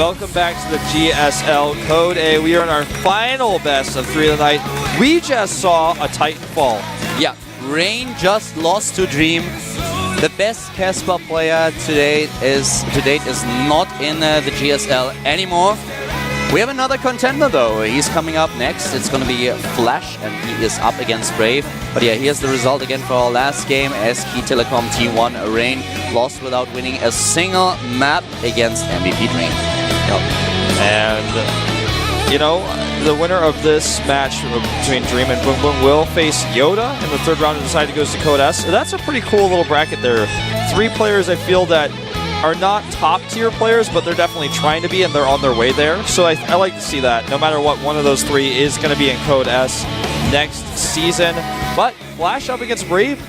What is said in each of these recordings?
Welcome back to the GSL Code A. We are in our final best of 3 of the night. We just saw a Titanfall. Yeah, Rain just lost to Dream. The best Casper player to date is not in the GSL anymore. We have another contender though. He's coming up next. It's going to be Flash, and he is up against Brave. But yeah, here's the result again for our last game. SK Telecom T1 Rain lost without winning a single map against MVP Dream. Yep. And, you know, the winner of this match between Dream and Boom Boom will face Yoda in the third round and decide to go to Code S. That's a pretty cool little bracket there. 3 players I feel that are not top tier players, but they're definitely trying to be, and they're on their way there. So I like to see that. No matter what, one of those 3 is going to be in Code S next season. But Flash up against Brave,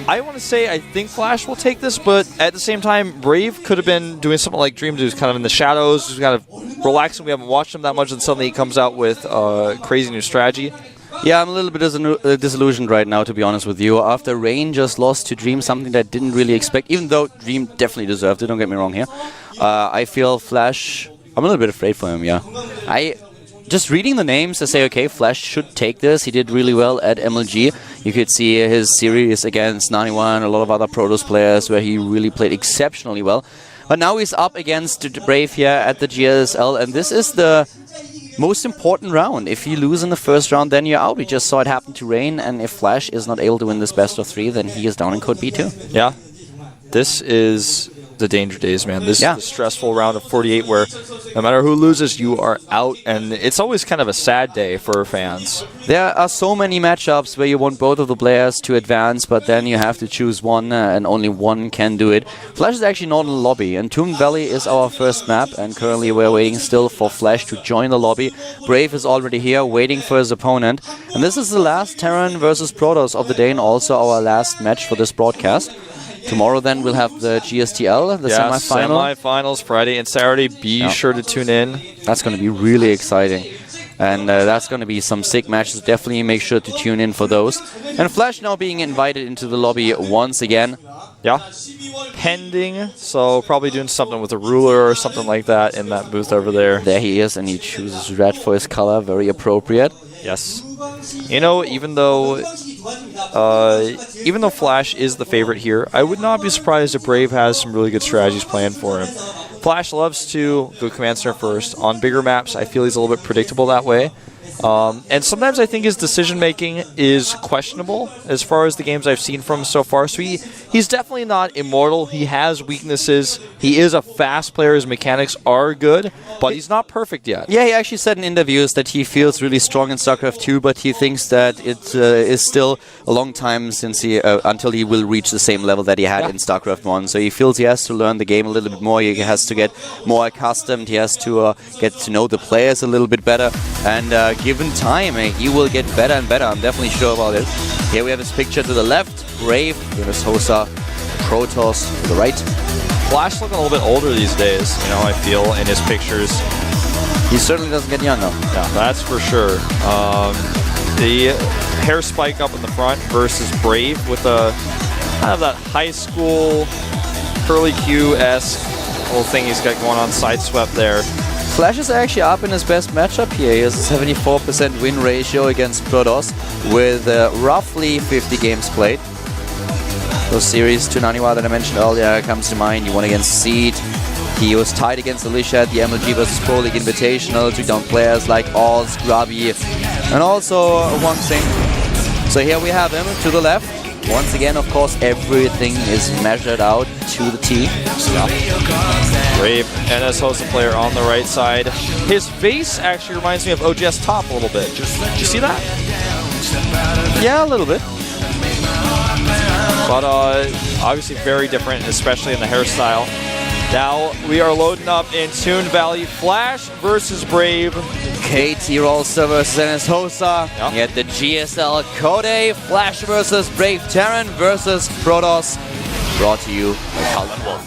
I want to say I think Flash will take this, but at the same time, Brave could have been doing something like Dream, who's kind of in the shadows, who's kind of relaxing. We haven't watched him that much, and suddenly he comes out with a crazy new strategy. Yeah, I'm a little bit disillusioned right now, to be honest with you. After Rain just lost to Dream, something that I didn't really expect, even though Dream definitely deserved it, don't get me wrong here. I feel Flash, I'm a little bit afraid for him, yeah. Just reading the names, I say, okay, Flash should take this. He did really well at MLG. You could see his series against 91, a lot of other Protoss players where he really played exceptionally well. But now he's up against Brave here at the GSL, and this is the most important round. If you lose in the first round, then you're out. We just saw it happen to Rain, and if Flash is not able to win this best of 3, then he is down in Code B too. Yeah, this is the danger days, man. This is the stressful round of 48 where no matter who loses, you are out, and it's always kind of a sad day for fans. There are so many matchups where you want both of the players to advance, but then you have to choose one, and only one can do it. Flash is actually not in the lobby, and Tomb Valley is our first map, and currently we're waiting still for Flash to join the lobby. Brave is already here, waiting for his opponent, and this is the last Terran versus Protoss of the day, and also our last match for this broadcast. Tomorrow then we'll have the GSTL, the semifinals Friday and Saturday. Be sure to tune in. That's going to be really exciting. And that's going to be some sick matches. Definitely make sure to tune in for those. And Flash now being invited into the lobby once again. Yeah. Pending. So probably doing something with a ruler or something like that in that booth over there. There he is, and he chooses red for his color. Very appropriate. Yes. You know, even though Flash is the favorite here, I would not be surprised if Brave has some really good strategies planned for him. Flash loves to go Command Center first. On bigger maps, I feel he's a little bit predictable that way. And sometimes I think his decision-making is questionable as far as the games I've seen from him so far. So he's definitely not immortal. He has weaknesses. He is a fast player. His mechanics are good, but he's not perfect yet. Yeah, he actually said in interviews that he feels really strong in StarCraft 2, but he thinks that it is still a long time since until he will reach the same level that he had in StarCraft 1. So he feels he has to learn the game a little bit more. He has to get more accustomed. He has to get to know the players a little bit better. And given time, he will get better and better. I'm definitely sure about it. Here we have his picture to the left. Brave, Jonas Hosa, Protoss to the right. Flash looking a little bit older these days, you know, I feel, in his pictures. He certainly doesn't get younger. Yeah, that's for sure. The hair spike up in the front versus Brave with a kind of that high school curly Q-esque little thing he's got going on, sideswept there. Flash is actually up in his best matchup here. He has a 74% win ratio against Protoss with roughly 50 games played. Those series to Naniwa that I mentioned earlier comes to mind. He won against Seed. He was tied against Alicia at the MLG vs Pro League Invitational. Took down players like Alls, Grubby, and also one thing. So here we have him to the left. Once again, of course, everything is measured out to the T. Brave NS Hosa player on the right side. His face actually reminds me of OGS Top a little bit. Did you see that? Yeah, a little bit. But obviously very different, especially in the hairstyle. Now we are loading up in Toon Valley. Flash versus Brave. KT Rolster versus NS Hosa. At the GSL Code A. Flash versus Brave Terran versus Protoss. Brought to you by Calvin Wolf.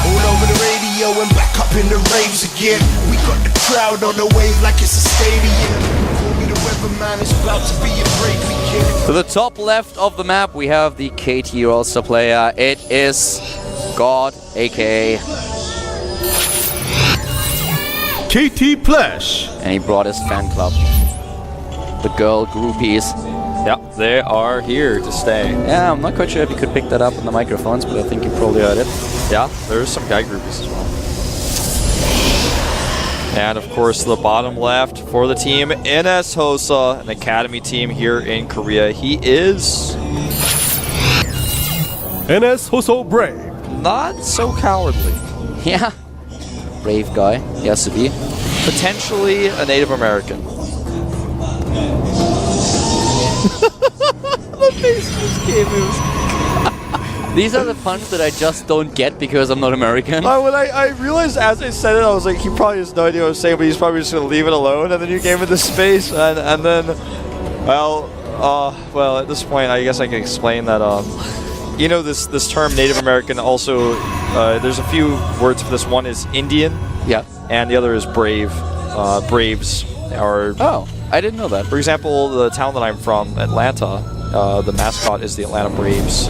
All over the radio and back up in the raves again. We got the crowd on the wave like it's a stadium. To the top left of the map, we have the KT roster player. It is God, aka KT Flash. And he brought his fan club. The girl groupies. Yep, they are here to stay. Yeah, I'm not quite sure if you could pick that up on the microphones, but I think you probably heard it. Yeah, there's some guy groupies as well. And of course, the bottom left for the team, NS Hosa, an academy team here in Korea. He is NS Hoso Brave. not so cowardly. Yeah. Brave guy. He has to be. Potentially a Native American. The face just gave me. These are the puns that I just don't get because I'm not American. When I realized as I said it, I was like, he probably has no idea what I was saying, but he's probably just going to leave it alone. And then you gave him the space, and then, well, at this point, I guess I can explain that, you know, this term Native American also, there's a few words for this. One is Indian, Yeah. and the other is brave. Braves are... Oh, I didn't know that. For example, the town that I'm from, Atlanta, the mascot is the Atlanta Braves.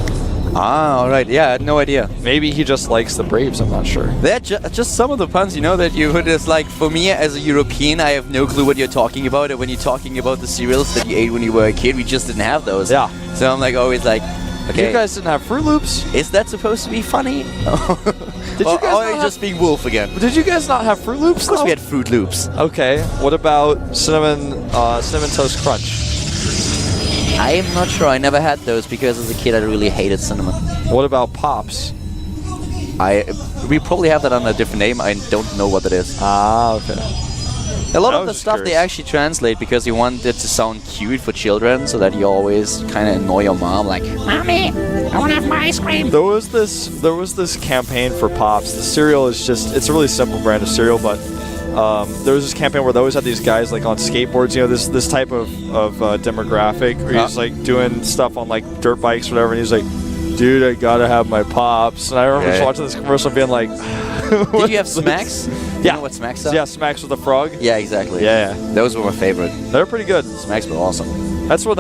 Ah, all right. Yeah, I had no idea. Maybe he just likes the Braves, I'm not sure. They're just some of the puns, you know, that you would just like, for me as a European, I have no clue what you're talking about. And when you're talking about the cereals that you ate when you were a kid, we just didn't have those. Yeah. So I'm like always like, okay. You guys didn't have Fruit Loops? Is that supposed to be funny? Did you guys or not are you just being wolf again? Did you guys not have Fruit Loops? Of course though? we had Fruit Loops. Okay. What about cinnamon toast crunch? I am not sure. I never had those because as a kid I really hated cinnamon. What about Pops? We probably have that under a different name. I don't know what it is. Ah, okay. A lot I of was the just stuff they curious. actually translate because you want it to sound cute for children, so that you always kind of annoy your mom, like, Mommy, I want to have my ice cream. There was this campaign for Pops. The cereal is it's a really simple brand of cereal, but there was this campaign where they always had these guys like on skateboards, you know, this type of demographic where he's like doing stuff on like dirt bikes or whatever, and he's like, dude, I gotta have my Pops. And I remember just watching this commercial and being like, did you have Smacks? You Yeah. know what Smacks are? Yeah, Smacks with the frog. Yeah, exactly. Yeah. Those were my favorite. They're pretty good. Smacks were awesome. That's what,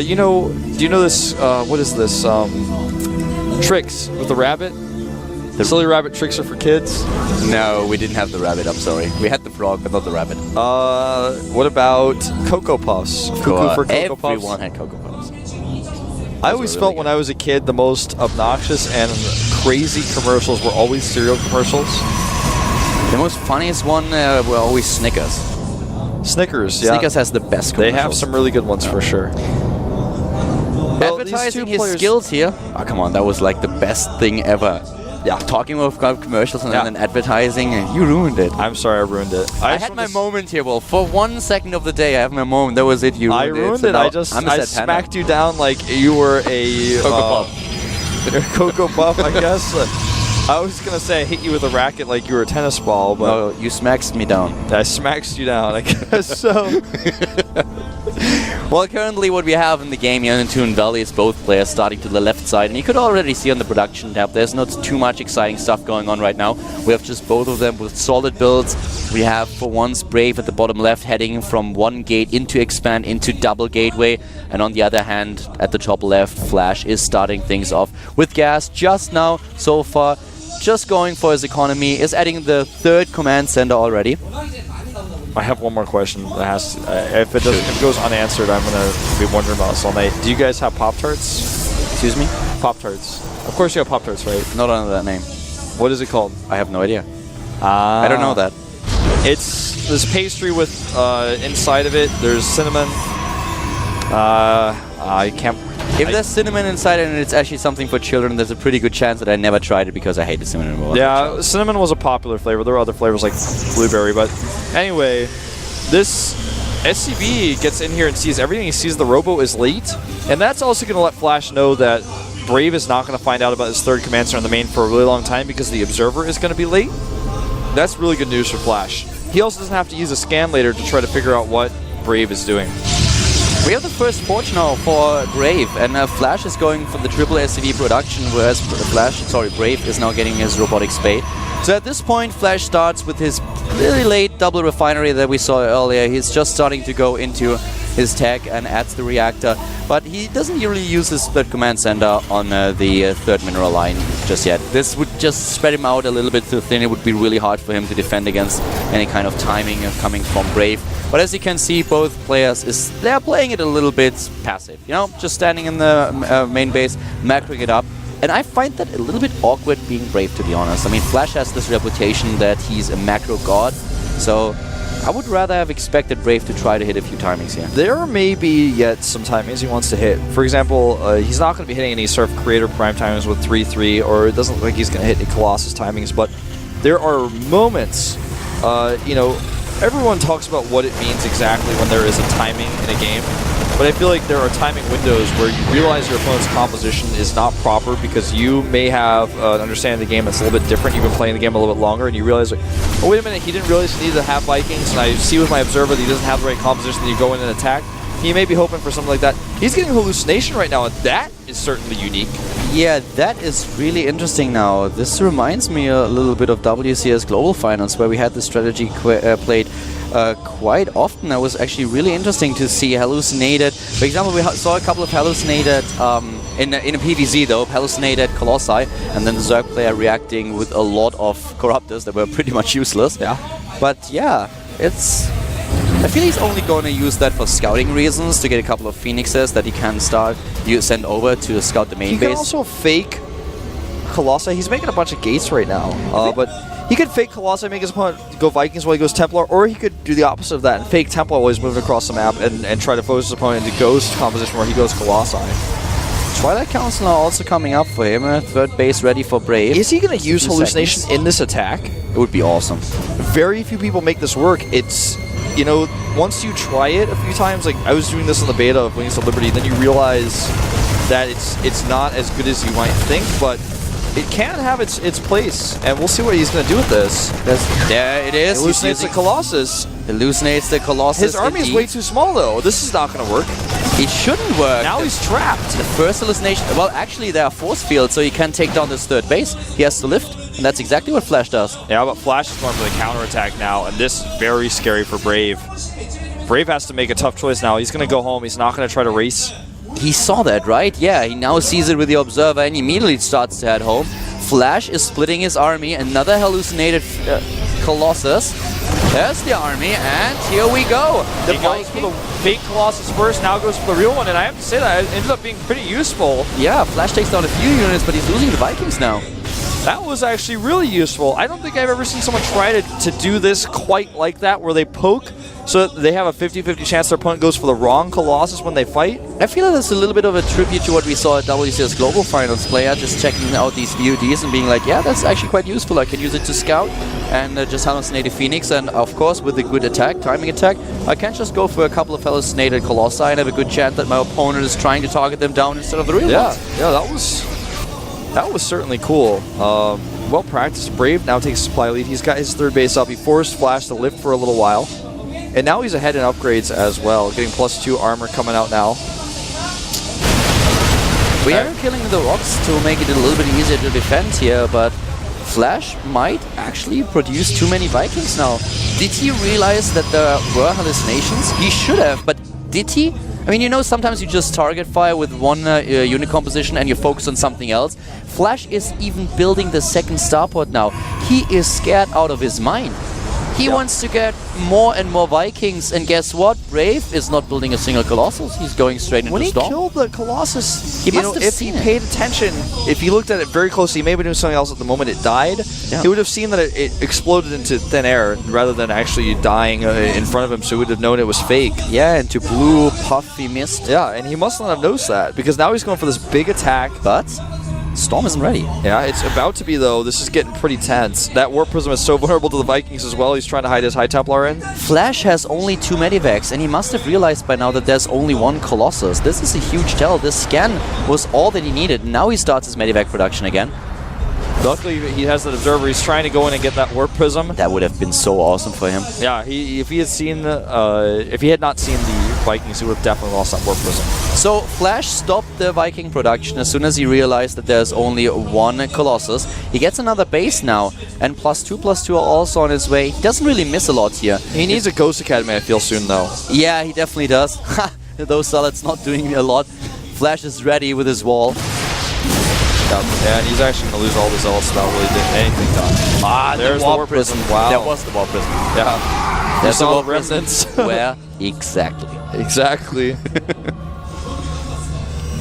you know, do you know this, what is this, Tricks with the rabbit? The Silly Rabbit Tricks are for kids. No, we didn't have the rabbit, I'm sorry. We had the frog, but not the rabbit. What about Cocoa Puffs? Cuckoo for Cocoa Puffs. Everyone had Cocoa Puffs. I always were felt really when I was a kid, the most obnoxious and crazy commercials were always cereal commercials. The most funniest one were always Snickers. Snickers, yeah. Snickers has the best They commercials. have some really good ones for sure. Well, these Advertising two his players- skills here. Oh, come on, that was like the best thing ever. Yeah, talking about commercials and then advertising, and you ruined it. I'm sorry I ruined it. I had my moment here, Wolf. For 1 second of the day, I have my moment. That was it. You I ruined ruined So it. now I smacked you down like you were a Cocoa Cocoa Puff, I guess. I was gonna say I hit you with a racket like you were a tennis ball, but No, you smacked me down. I smacked you down, I guess. So Well, currently what we have in the game here in Toon Valley is both players starting to the left side, and you could already see on the production tab there's not too much exciting stuff going on right now. We have just both of them with solid builds. We have for once Brave at the bottom left heading from one gate into expand into double gateway, and on the other hand at the top left Flash is starting things off with Gas just now so far. Just going for his economy, is adding the third command center already. I have one more question that has if it goes unanswered, I'm gonna be wondering about this all night. Do you guys have Pop-Tarts? Excuse me? Pop-Tarts. Of course you have Pop-Tarts, right? Not under that name. What is it called? I have no idea. I don't know that. It's this pastry with inside of it. There's cinnamon. I can't. If there's cinnamon inside and it's actually something for children, there's a pretty good chance that I never tried it because I hated cinnamon rolls. Yeah, cinnamon was a popular flavor. There were other flavors like blueberry, but anyway, this SCB gets in here and sees everything. He sees the robo is late, and that's also going to let Flash know that Brave is not going to find out about his third command center on the main for a really long time because the Observer is going to be late. That's really good news for Flash. He also doesn't have to use a scan later to try to figure out what Brave is doing. We have the first forge now for Brave, and Flash is going for the triple SCV production, whereas Brave is now getting his robotic spade. So at this point, Flash starts with his really late double refinery that we saw earlier. He's just starting to go into his tech and adds the reactor, but he doesn't really use his third command center on the third mineral line just yet. This would just spread him out a little bit too thin. It would be really hard for him to defend against any kind of timing coming from Brave. But as you can see, both players they're playing it a little bit passive. You know, just standing in the main base, macroing it up. And I find that a little bit awkward being Brave, to be honest. I mean, Flash has this reputation that he's a macro god, so I would rather have expected Brave to try to hit a few timings here. There may be yet some timings he wants to hit. For example, he's not going to be hitting any Surf Creator Prime timings with 3-3, or it doesn't look like he's going to hit any Colossus timings, but there are moments, you know, everyone talks about what it means exactly when there is a timing in a game. But I feel like there are timing windows where you realize your opponent's composition is not proper because you may have an understanding of the game that's a little bit different. You've been playing the game a little bit longer and you realize, like, oh, wait a minute, he didn't realize he needed to have Vikings, and I see with my observer that he doesn't have the right composition, and you go in and attack. He may be hoping for something like that. He's getting Hallucination right now, and that is certainly unique. Yeah, that is really interesting now. This reminds me a little bit of WCS Global Finals, where we had this strategy played quite often. It was actually really interesting to see hallucinated. For example, we saw a couple of hallucinated in a PvZ though, hallucinated Colossi, and then the Zerg player reacting with a lot of Corruptors that were pretty much useless. Yeah. But yeah, it's. I feel he's only going to use that for scouting reasons, to get a couple of Phoenixes that he can send over to scout the main base. He can also fake Colossi. He's making a bunch of gates right now, but he could fake Colossi, make his opponent go Vikings while he goes Templar, or he could do the opposite of that and fake Templar while he's moving across the map and try to force his opponent into Ghost composition where he goes Colossi. Twilight Council now also coming up for him, third base ready for Brave. Is he going to use Hallucination in this attack? It would be awesome. Very few people make this work. It's, you know, once you try it a few times, like I was doing this in the beta of Wings of Liberty, then you realize that it's not as good as you might think, but it can have its place, and we'll see what he's going to do with this. There it is. Hallucinates the Colossus. Hallucinates the Colossus. His army is way too small, though. This is not going to work. It shouldn't work. Now he's trapped. The first hallucination... Well, actually, there are force fields, so he can take down this third base. He has to lift, and that's exactly what Flash does. Yeah, but Flash is going for the counterattack now, and this is very scary for Brave. Brave has to make a tough choice now. He's going to go home. He's not going to try to race. He saw that, right? Yeah, he now sees it with the Observer and immediately starts to head home. Flash is splitting his army. Another hallucinated Colossus. There's the army, and here we go. He goes for the fake Colossus first, now goes for the real one, and I have to say that it ended up being pretty useful. Yeah, Flash takes down a few units, but he's losing the Vikings now. That was actually really useful. I don't think I've ever seen someone try to do this quite like that, where they poke so that they have a 50-50 chance their opponent goes for the wrong Colossus when they fight. I feel that's a little bit of a tribute to what we saw at WCS Global Finals player, just checking out these VODs and being like, yeah, that's actually quite useful. I can use it to scout and just hallucinate a Phoenix, and of course with a good attack, timing attack, I can just go for a couple of hallucinated Colossi and have a good chance that my opponent is trying to target them down instead of the real ones. Yeah, that was certainly cool. Well practiced. Brave now takes supply lead. He's got his third base up. He forced Flash to lift for a little while. And now he's ahead in upgrades as well, getting +2 armor coming out now. We are killing the rocks to make it a little bit easier to defend here, but Flash might actually produce too many Vikings now. Did he realize that there were hallucinations? He should have, but did he? I mean, you know, sometimes you just target fire with one unit composition and you focus on something else. Flash is even building the second starport now. He is scared out of his mind. He wants to get more and more Vikings, and guess what? Brave is not building a single Colossus. He's going straight into Storm. When he killed the Colossus, he must have if he paid attention, if he looked at it very closely, he may have been doing something else at the moment it died. Yeah. He would have seen that it exploded into thin air rather than actually dying in front of him, so he would have known it was fake. Yeah, into blue, puffy mist. Yeah, and he must not have noticed that, because now he's going for this big attack. But Storm isn't ready. Yeah, it's about to be, though. This is getting pretty tense. That Warp Prism is so vulnerable to the Vikings as well. He's trying to hide his High Templar in. Flash has only 2 Medivacs, and he must have realized by now that there's only 1 Colossus. This is a huge tell. This scan was all that he needed. Now he starts his Medivac production again. Luckily, he has that Observer. He's trying to go in and get that Warp Prism. That would have been so awesome for him. Yeah, if he had not seen the Vikings, he would have definitely lost that Warp Prism. So Flash stopped the Viking production as soon as he realized that there's only one Colossus. He gets another base now, and +2/+2 are also on his way. He doesn't really miss a lot here. He needs a Ghost Academy, I feel, soon, though. Yeah, he definitely does. Those Zealots not doing a lot. Flash is ready with his wall. Yeah, and he's actually going to lose all the Zealots without really doing anything done. There's the Warp Prism. Wow. There was the Warp Prism. Yeah. There's the all Warp the remnants. Prism. Where? Exactly. Exactly.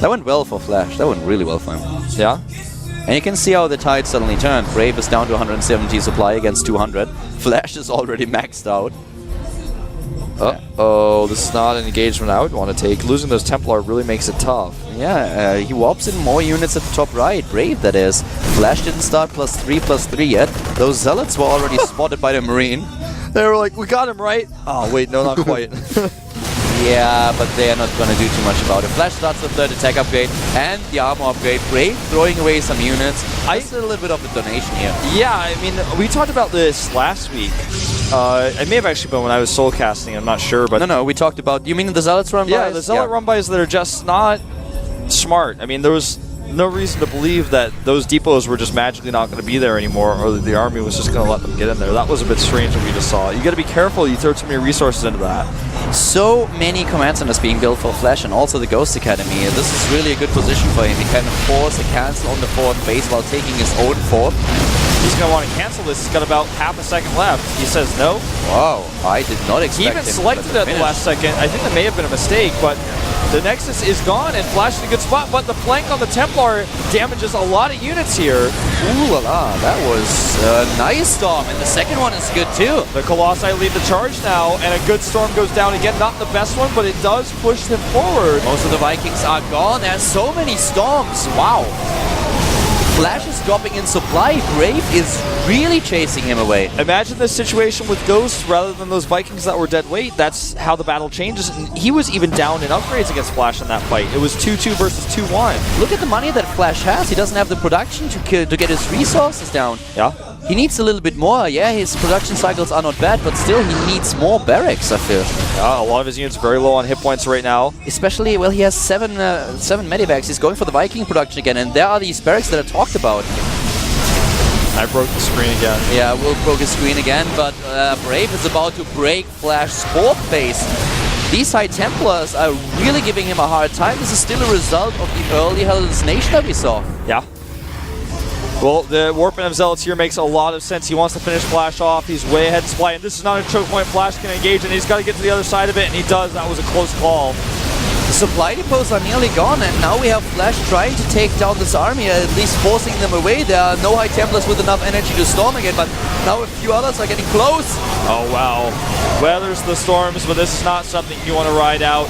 That went well for Flash. That went really well for him. Yeah. And you can see how the tide suddenly turned. Brave is down to 170 supply against 200. Flash is already maxed out. Uh-oh, this is not an engagement I would want to take. Losing those Templar really makes it tough. Yeah, he warps in more units at the top right. Brave, that is. Flash didn't start +3/+3 yet. Those Zealots were already spotted by the Marine. They were like, we got him, right? Oh, wait, no, not quite. Yeah, but they are not going to do too much about it. Flash starts the third attack upgrade and the armor upgrade. Brave throwing away some units. Just a little bit of a donation here. Yeah, I mean, we talked about this last week. It may have actually been when I was soul casting, I'm not sure, but... No, we talked about... You mean the Zealots run Yeah, bys? the Zealot run-bys that are just not smart. I mean, there was no reason to believe that those depots were just magically not going to be there anymore, or that the army was just going to let them get in there. That was a bit strange what we just saw. You got to be careful you throw too many resources into that. So many command centers being built for Flash and also the Ghost Academy. This is really a good position for him. He can force a cancel on the fourth base while taking his own fourth. He's going to want to cancel this. He's got about half a second left. He says no. Wow, I did not expect He even him to selected it at the finish. last second. I think that may have been a mistake, but the Nexus is gone and Flash in a good spot, but the flank on the Templar damages a lot of units here. Ooh la la, that was a nice storm, and the second one is good too. The Colossi lead the charge now, and a good storm goes down again. Not the best one, but it does push them forward. Most of the Vikings are gone. There's so many storms. Wow. Flash is dropping in supply. Brave is really chasing him away. Imagine this situation with Ghost rather than those Vikings that were dead weight. That's how the battle changes. And he was even down in upgrades against Flash in that fight. It was 2-2 versus 2-1. Look at the money that Flash has. He doesn't have the production to get his resources down. Yeah. He needs a little bit more. Yeah, his production cycles are not bad, but still he needs more barracks, I feel. Yeah, a lot of his units very low on hit points right now. Especially, well, he has seven medivacs. He's going for the Viking production again, and there are these barracks that are talked about. I broke the screen again. Yeah, Will broke his screen again, but Brave is about to break Flash's fourth base. These High Templars are really giving him a hard time. This is still a result of the early hallucination that we saw. Yeah. Well, the warping of Zealots here makes a lot of sense. He wants to finish Flash off. He's way ahead in supply, and this is not a choke point. Flash can engage, and he's got to get to the other side of it, and he does. That was a close call. The supply depots are nearly gone, and now we have Flash trying to take down this army, at least forcing them away. There are no High Templars with enough energy to storm again, but now a few others are getting close. Oh, wow. Weathers the storms, but this is not something you want to ride out.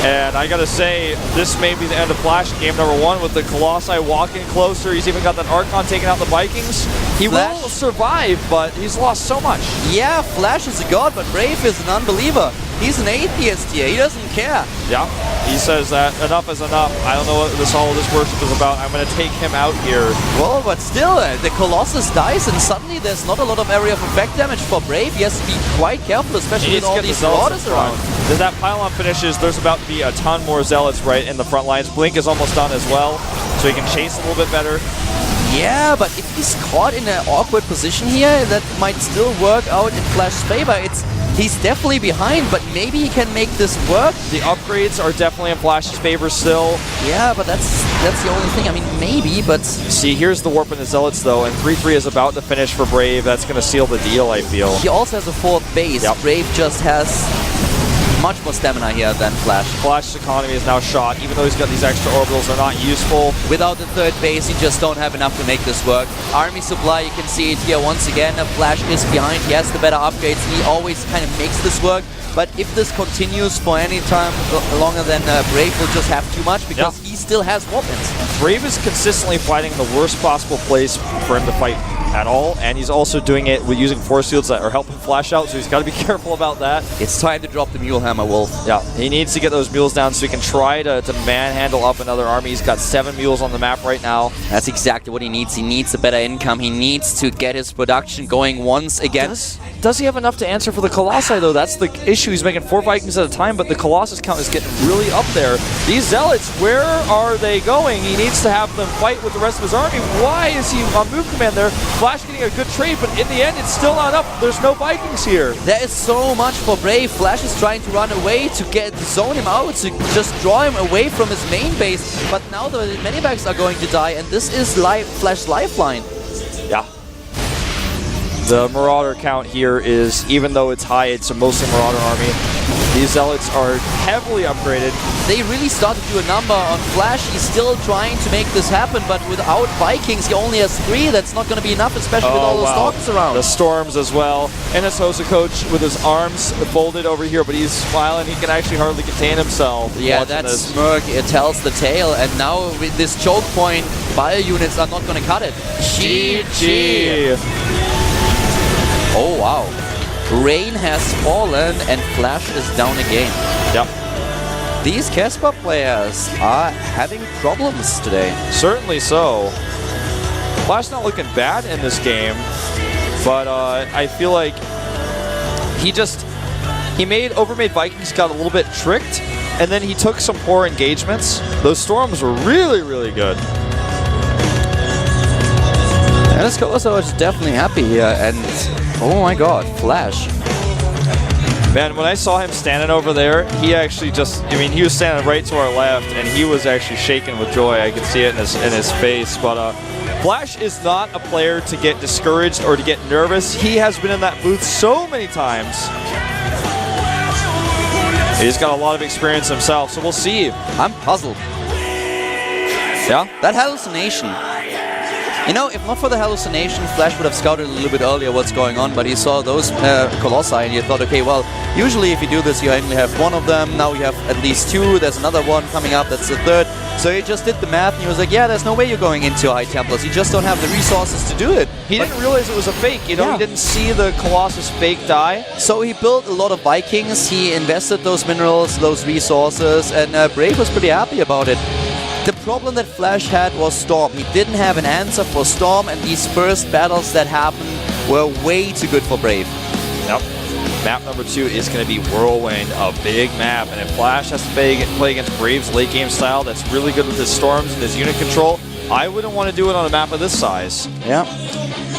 And I gotta say, this may be the end of Flash in game number 1 with the Colossi walking closer. He's even got that Archon taking out the Vikings. He Flash will survive, but he's lost so much. Yeah, Flash is a god, but Brave is an unbeliever. He's an atheist here. He doesn't care. Yeah, he says that enough is enough. I don't know what all this worship is about. I'm going to take him out here. Well, but still, the Colossus dies, and suddenly there's not a lot of area of effect damage for Brave. He has to be quite careful, especially with all these marauders around. If that pylon finishes, there's about to be a ton more Zealots right in the front lines. Blink is almost done as well, so he can chase a little bit better. Yeah, but if he's caught in an awkward position here, that might still work out in Flash's favor. He's definitely behind, but maybe he can make this work. The upgrades are definitely in Flash's favor still. Yeah, but that's the only thing. I mean, maybe, but... See, here's the Warp and the Zealots, though, and 3-3 is about to finish for Brave. That's going to seal the deal, I feel. He also has a fourth base. Yep. Brave just has much more stamina here than Flash. Flash's economy is now shot. Even though he's got these extra orbitals, they're not useful. Without the third base, you just don't have enough to make this work. Army supply, you can see it here once again. Flash is behind. He has the better upgrades. He always kind of makes this work. But if this continues for any time longer, then Brave will just have too much because he still has weapons. Brave is consistently fighting in the worst possible place for him to fight at all, and he's also doing it with using force fields that are helping Flash out, so he's got to be careful about that. It's time to drop the Mule Hammer, Wolf. Yeah, he needs to get those mules down so he can try to manhandle up another army. He's got 7 mules on the map right now. That's exactly what he needs. He needs a better income. He needs to get his production going once again. Does he have enough to answer for the Colossi, though? That's the issue. He's making 4 Vikings at a time, but the Colossus count is getting really up there. These Zealots, where are they going? He needs to have them fight with the rest of his army. Why is he on move command there? Flash getting a good trade, but in the end, it's still not up. There's no Vikings here. There is so much for Brave. Flash is trying to run away to zone him out, to just draw him away from his main base. But now the Manivacs are going to die, and this is Flash's lifeline. Yeah. The Marauder count here is, even though it's high, it's a mostly Marauder army. These Zealots are heavily upgraded. They really start to do a number on Flash. He's still trying to make this happen, but without Vikings, he only has 3. That's not going to be enough, especially with all those Stalkers around. The Storms as well. And his Hosa coach with his arms folded over here, but he's smiling. He can actually hardly contain himself. Yeah, that smirk, it tells the tale. And now with this choke point, bio units are not going to cut it. GG. Oh, wow. Rain has fallen and Flash is down again. Yep. These Casper players are having problems today. Certainly so. Flash not looking bad in this game, but I feel like he overmade Vikings, got a little bit tricked, and then he took some poor engagements. Those Storms were really, really good. And this Colossus is definitely happy here, and oh my god, Flash. Man, when I saw him standing over there, he actually he was standing right to our left, and he was actually shaking with joy. I could see it in his face. But Flash is not a player to get discouraged or to get nervous. He has been in that booth so many times. He's got a lot of experience himself, so we'll see. I'm puzzled. Yeah? That hallucination. You know, if not for the hallucination, Flash would have scouted a little bit earlier what's going on, but he saw those Colossi and he thought, okay, well, usually if you do this, you only have 1 of them. Now you have at least 2. There's another one coming up. That's the 3rd. So he just did the math and he was like, yeah, there's no way you're going into High Templars. You just don't have the resources to do it. He didn't realize it was a fake. You know, he didn't see the Colossus fake die. So he built a lot of Vikings. He invested those minerals, those resources, and Brave was pretty happy about it. The problem that Flash had was Storm. He didn't have an answer for Storm, and these first battles that happened were way too good for Brave. Yep. Map number 2 is going to be Whirlwind, a big map. And if Flash has to play against Brave's late game style that's really good with his Storms and his unit control, I wouldn't want to do it on a map of this size. Yeah.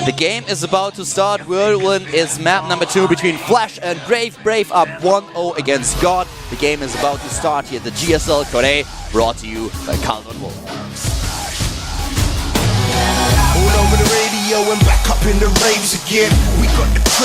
The game is about to start. Whirlwind is map number 2 between Flash and Brave. Brave up 1-0 against God. The game is about to start here at the GSL Korea, brought to you by Calvin Wolf. All over the radio and back up in the raves again. We got the crowd.